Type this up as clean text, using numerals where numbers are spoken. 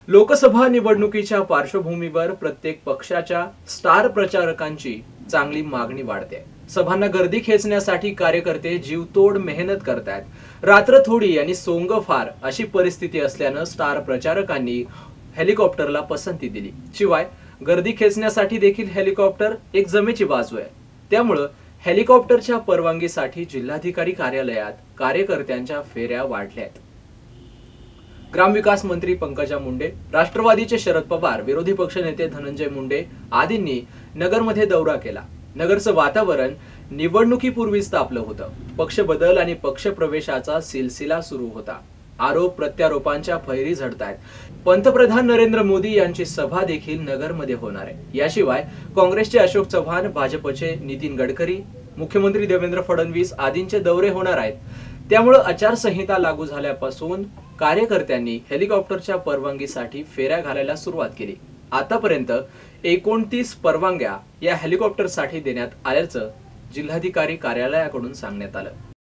लोकसभा निवडणुकीच्या पार्श्वभूमीवर प्रत्येक पक्षाच्या स्टार प्रचारकांची चांगली मागणी वाढते। सभांना गर्दी खेचण्यासाठी कार्यकर्ते जीवतोड मेहनत करतायत। रात्र थोडी आणि सोंग फार अशी परिस्थिती असल्यानं स्टार प्रचारकांनी हेलिकॉप्टरला पसंती दिली। शिवाय गर्दी खेचण्यासाठी देखील हेलिकॉप्टर एक जमेची बाजू आहे। त्यामुळे हेलिकॉप्टरच्या परवानगीसाठी जिल्हाधिकारी कार्यालयात कार्यकर्त्यांच्या फेऱ्या वाढल्यात। ग्रामविकास मंत्री पंकजा मुंडे, राष्ट्रवादीचे शरद पवार, विरोधी पक्षनेते धनंजय मुंडे आदींनी नगरमध्ये दौरा केला। नगरचं वातावरण निवडणुकीपूर्वीच तापलं होतं। पक्ष बदल आणि पक्ष प्रवेशाचा सिलसिला सुरू होता। आरोप प्रत्यारोपांच्या फैरी झडतायत। पंतप्रधान नरेंद्र मोदी यांची सभा देखील नगरमध्ये होणार आहे। याशिवाय काँग्रेसचे अशोक चव्हाण, भाजपचे नितीन गडकरी, मुख्यमंत्री देवेंद्र फडणवीस आदींचे दौरे होणार आहेत। त्यामुळे आचारसंहिता लागू झाल्यापासून कार्यकर्त्यांनी हेलिकॉप्टरच्या परवानगीसाठी फेऱ्या घालायला सुरुवात केली। आतापर्यंत 29 परवानग्या या हेलिकॉप्टरसाठी देण्यात आल्याचं जिल्हाधिकारी कार्यालयाकडून सांगण्यात आलं।